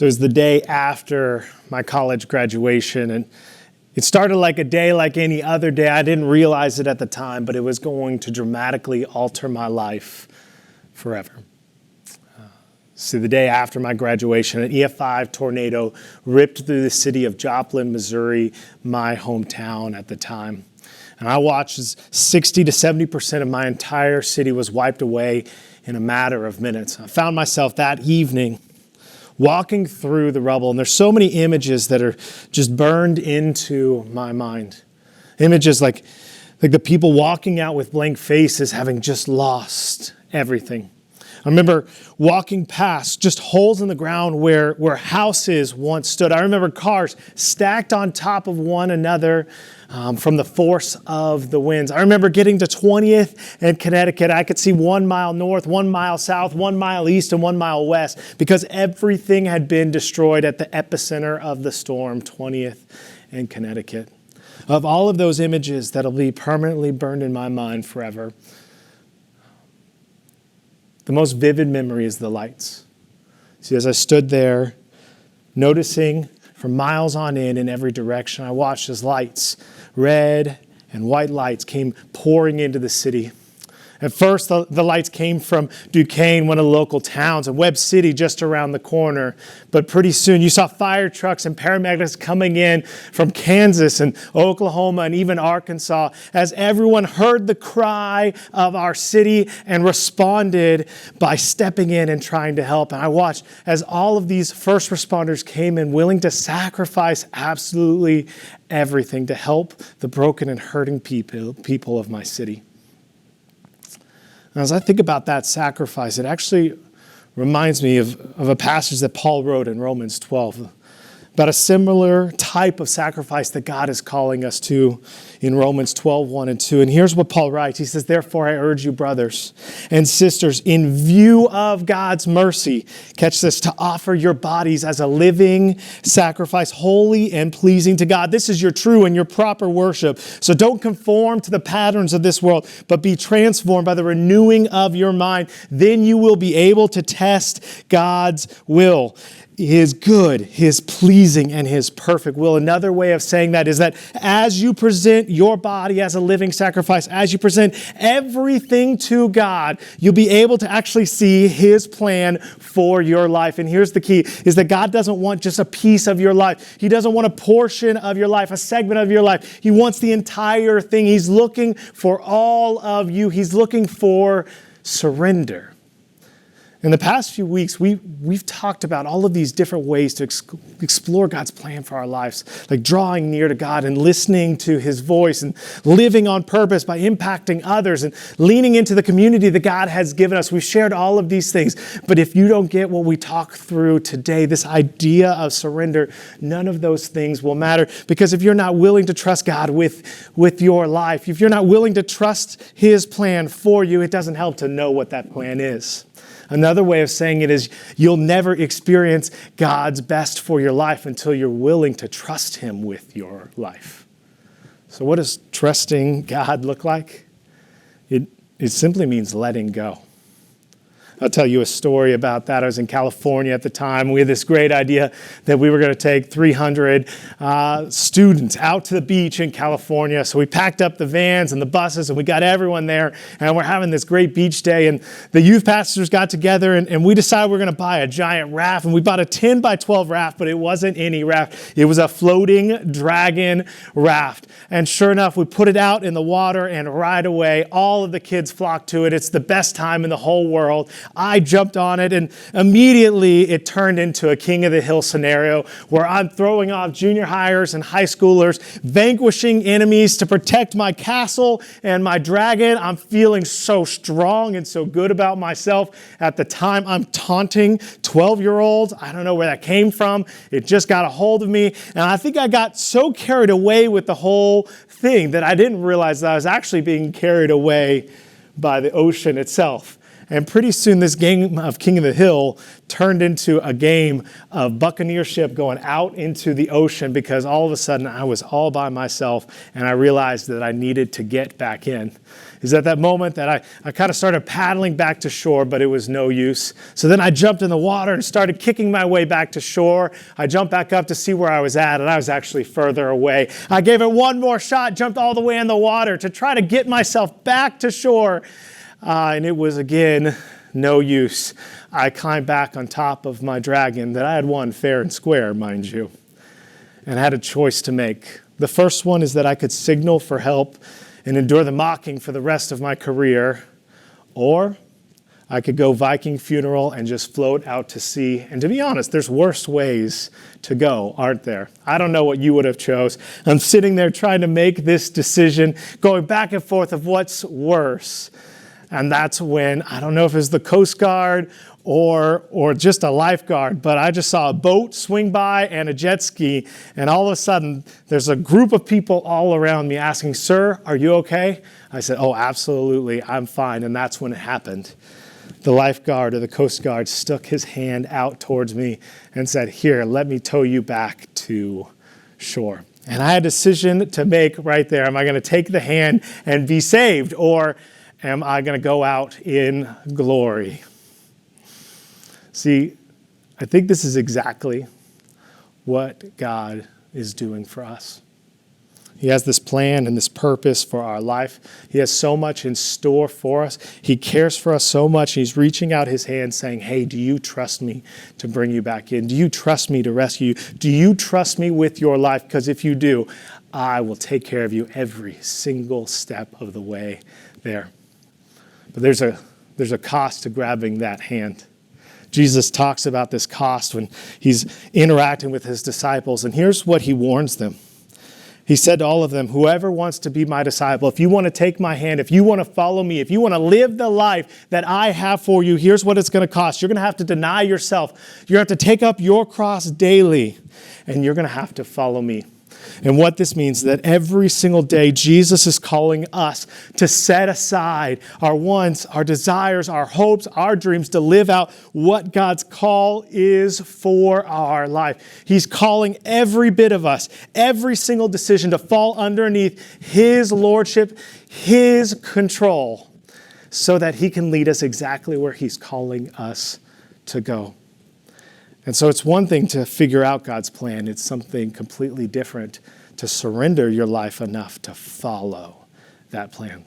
So it was the day after my college graduation, and it started like a day like any other day. I didn't realize it at the time, but it was going to dramatically alter my life forever. So the day after my graduation, an EF5 tornado ripped through the city of Joplin, Missouri, my hometown at the time. And I watched as 60 to 70% of my entire city was wiped away in a matter of minutes. I found myself that evening walking through the rubble, and there's so many images that are just burned into my mind. Images like the people walking out with blank faces, having just lost everything. I remember walking past just holes in the ground where houses once stood. I remember cars stacked on top of one another from the force of the winds. I remember getting to 20th and Connecticut. I could see 1 mile north, 1 mile south, 1 mile east, and 1 mile west because everything had been destroyed at the epicenter of the storm, 20th and Connecticut. Of all of those images that'll be permanently burned in my mind forever, the most vivid memory is the lights. See, as I stood there, noticing for miles on in every direction, I watched as lights, red and white lights, came pouring into the city. At first, the lights came from Duquesne, one of the local towns, and Webb City just around the corner. But pretty soon, you saw fire trucks and paramedics coming in from Kansas and Oklahoma and even Arkansas as everyone heard the cry of our city and responded by stepping in and trying to help. And I watched as all of these first responders came in willing to sacrifice absolutely everything to help the broken and hurting people of my city. And as I think about that sacrifice, it actually reminds me of a passage that Paul wrote in Romans 12 about a similar type of sacrifice that God is calling us to in Romans 12, 1 and 2. And here's what Paul writes. He says, "Therefore I urge you, brothers and sisters, in view of God's mercy," catch this, "to offer your bodies as a living sacrifice, holy and pleasing to God. This is your true and your proper worship. So don't conform to the patterns of this world, but be transformed by the renewing of your mind. Then you will be able to test God's will, His good, His pleasing, and His perfect will." Another way of saying that is that as you present your body as a living sacrifice, as you present everything to God, you'll be able to actually see His plan for your life. And here's the key, is that God doesn't want just a piece of your life. He doesn't want a portion of your life, a segment of your life. He wants the entire thing. He's looking for all of you. He's looking for surrender. In the past few weeks, we've talked about all of these different ways to explore God's plan for our lives, like drawing near to God and listening to His voice and living on purpose by impacting others and leaning into the community that God has given us. We've shared all of these things, but if you don't get what we talk through today, this idea of surrender, none of those things will matter, because if you're not willing to trust God with your life, if you're not willing to trust His plan for you, it doesn't help to know what that plan is. Another way of saying it is you'll never experience God's best for your life until you're willing to trust Him with your life. So what does trusting God look like? It simply means letting go. I'll tell you a story about that. I was in California at the time. We had this great idea that we were going to take 300 students out to the beach in California. So we packed up the vans and the buses and we got everyone there. And we're having this great beach day. And the youth pastors got together and we decided we're going to buy a giant raft. And we bought a 10 by 12 raft, but it wasn't any raft. It was a floating dragon raft. And sure enough, we put it out in the water and right away, all of the kids flocked to it. It's the best time in the whole world. I jumped on it and immediately it turned into a King of the Hill scenario where I'm throwing off junior hires and high schoolers, vanquishing enemies to protect my castle and my dragon. I'm feeling so strong and so good about myself. At the time, I'm taunting 12-year-olds. I don't know where that came from. It just got a hold of me. And I think I got so carried away with the whole thing that I didn't realize that I was actually being carried away by the ocean itself. And pretty soon this game of King of the Hill turned into a game of buccaneership going out into the ocean, because all of a sudden I was all by myself and I realized that I needed to get back in. Is at that moment that I kind of started paddling back to shore, but it was no use. So then I jumped in the water and started kicking my way back to shore. I jumped back up to see where I was at, and I was actually further away. I gave it one more shot, jumped all the way in the water to try to get myself back to shore. And it was, again, no use. I climbed back on top of my dragon that I had won fair and square, mind you, and I had a choice to make. The first one is that I could signal for help and endure the mocking for the rest of my career, or I could go Viking funeral and just float out to sea. And to be honest, there's worse ways to go, aren't there? I don't know what you would have chose. I'm sitting there trying to make this decision, going back and forth of what's worse. And that's when, I don't know if it's the Coast Guard or just a lifeguard, but I just saw a boat swing by and a jet ski, and all of a sudden there's a group of people all around me asking, "Sir, are you okay?" I said, "Oh, absolutely, I'm fine." And that's when it happened. The lifeguard or the Coast Guard stuck his hand out towards me and said, "Here, let me tow you back to shore." And I had a decision to make right there. Am I going to take the hand and be saved, or am I going to go out in glory? See, I think this is exactly what God is doing for us. He has this plan and this purpose for our life. He has so much in store for us. He cares for us so much. He's reaching out his hand saying, "Hey, do you trust me to bring you back in? Do you trust me to rescue you? Do you trust me with your life? Because if you do, I will take care of you every single step of the way there." But there's a cost to grabbing that hand. Jesus talks about this cost when he's interacting with his disciples, and here's what he warns them. He said to all of them, "Whoever wants to be my disciple, if you want to take my hand, if you want to follow me, if you want to live the life that I have for you, here's what it's going to cost. You're going to have to deny yourself. You're going to have to take up your cross daily, and you're going to have to follow me." And what this means is that every single day, Jesus is calling us to set aside our wants, our desires, our hopes, our dreams, to live out what God's call is for our life. He's calling every bit of us, every single decision, to fall underneath his lordship, his control, so that he can lead us exactly where he's calling us to go. And so it's one thing to figure out God's plan. It's something completely different to surrender your life enough to follow that plan.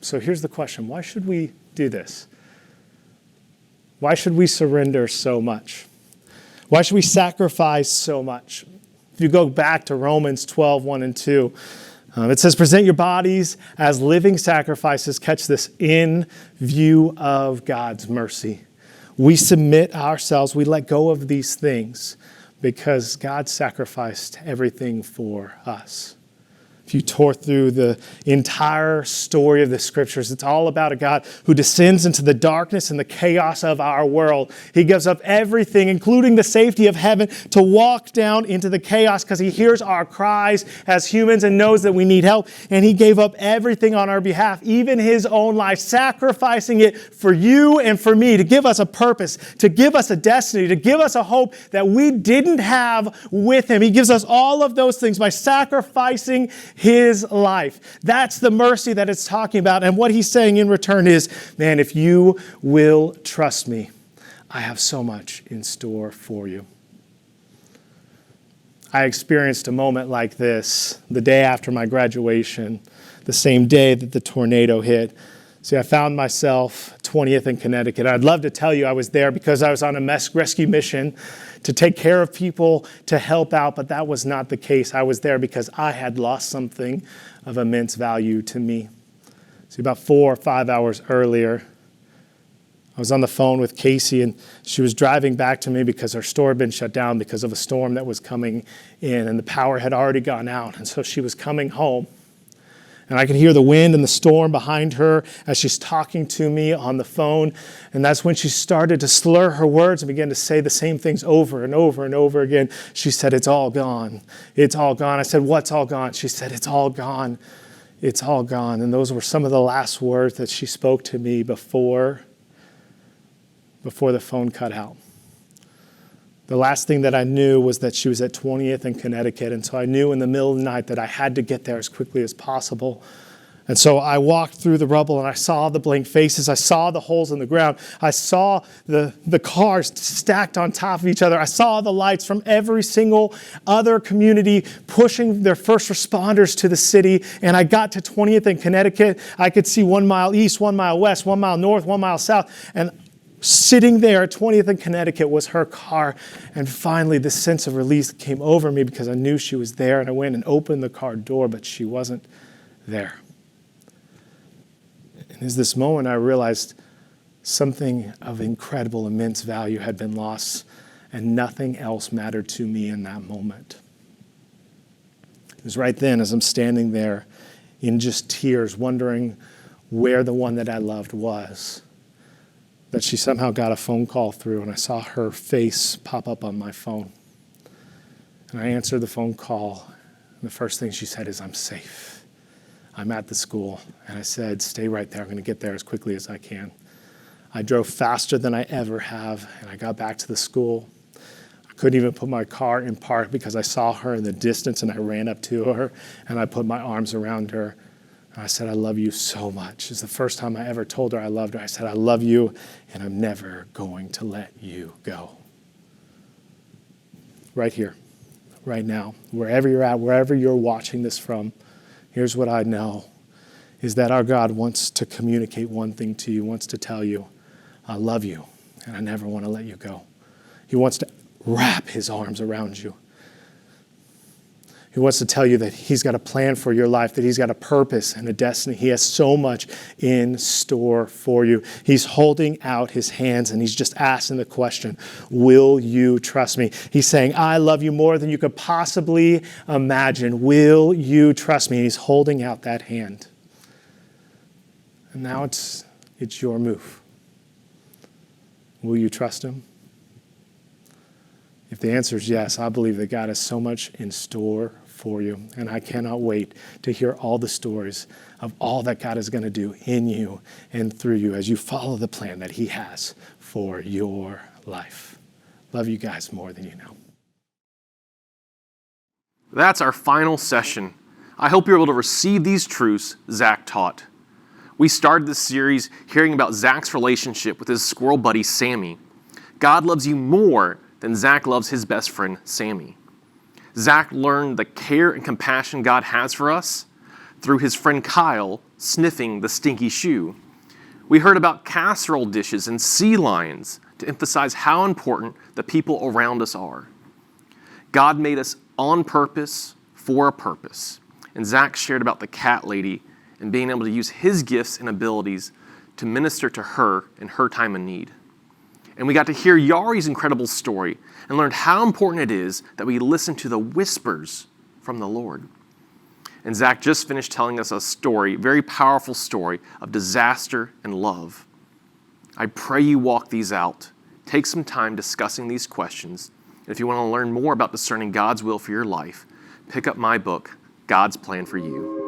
So here's the question. Why should we do this? Why should we surrender so much? Why should we sacrifice so much? If you go back to Romans 12, 1 and 2, it says, "Present your bodies as living sacrifices," catch this, "in view of God's mercy." We submit ourselves, we let go of these things because God sacrificed everything for us. If you tore through the entire story of the scriptures, it's all about a God who descends into the darkness and the chaos of our world. He gives up everything, including the safety of heaven, to walk down into the chaos because he hears our cries as humans and knows that we need help. And he gave up everything on our behalf, even his own life, sacrificing it for you and for me, to give us a purpose, to give us a destiny, to give us a hope that we didn't have with him. He gives us all of those things by sacrificing his life. That's the mercy that it's talking about. And what he's saying in return is, man, if you will trust me, I have so much in store for you. I experienced a moment like this the day after my graduation, the same day that the tornado hit. See, I found myself 20th in Connecticut. I'd love to tell you I was there because I was on a rescue mission to take care of people, to help out, but that was not the case. I was there because I had lost something of immense value to me. See, about 4 or 5 hours earlier, I was on the phone with Casey, and she was driving back to me because our store had been shut down because of a storm that was coming in, and the power had already gone out, and so she was coming home. And I could hear the wind and the storm behind her as she's talking to me on the phone. And that's when she started to slur her words and began to say the same things over and over and over again. She said, "It's all gone. It's all gone." I said, "What's all gone?" She said, "It's all gone. It's all gone." And those were some of the last words that she spoke to me before before the phone cut out. The last thing that I knew was that she was at 20th and Connecticut, and so I knew in the middle of the night that I had to get there as quickly as possible. And so I walked through the rubble and I saw the blank faces. I saw the holes in the ground. I saw the cars stacked on top of each other. I saw the lights from every single other community pushing their first responders to the city. And I got to 20th and Connecticut. I could see 1 mile east, 1 mile west, 1 mile north, 1 mile south. And sitting there at 20th and Connecticut was her car. And finally, this sense of release came over me because I knew she was there. And I went and opened the car door, but she wasn't there. And in this moment, I realized something of incredible, immense value had been lost, and nothing else mattered to me in that moment. It was right then, as I'm standing there in just tears, wondering where the one that I loved was, that she somehow got a phone call through, and I saw her face pop up on my phone. And I answered the phone call, and the first thing she said is, "I'm safe. I'm at the school." And I said, "Stay right there. I'm going to get there as quickly as I can." I drove faster than I ever have, and I got back to the school. I couldn't even put my car in park because I saw her in the distance, and I ran up to her, and I put my arms around her. And I said, "I love you so much." It's the first time I ever told her I loved her. I said, "I love you, and I'm never going to let you go." Right here, right now, wherever you're at, wherever you're watching this from, here's what I know, is that our God wants to communicate one thing to you, wants to tell you, "I love you, and I never want to let you go." He wants to wrap his arms around you. He wants to tell you that he's got a plan for your life, that he's got a purpose and a destiny. He has so much in store for you. He's holding out his hands, and he's just asking the question, will you trust me? He's saying, "I love you more than you could possibly imagine. Will you trust me?" He's holding out that hand. And now it's your move. Will you trust him? If the answer is yes, I believe that God has so much in store for you. And I cannot wait to hear all the stories of all that God is going to do in you and through you as you follow the plan that he has for your life. Love you guys more than you know. That's our final session. I hope you're able to receive these truths Zach taught. We started this series hearing about Zach's relationship with his squirrel buddy, Sammy. God loves you more than Zach loves his best friend, Sammy. Zach learned the care and compassion God has for us through his friend Kyle sniffing the stinky shoe. We heard about casserole dishes and sea lions to emphasize how important the people around us are. God made us on purpose for a purpose. And Zach shared about the cat lady and being able to use his gifts and abilities to minister to her in her time of need. And we got to hear Yari's incredible story and learned how important it is that we listen to the whispers from the Lord. And Zach just finished telling us a story, very powerful story of disaster and love. I pray you walk these out. Take some time discussing these questions. And if you want to learn more about discerning God's will for your life, pick up my book, God's Plan for You.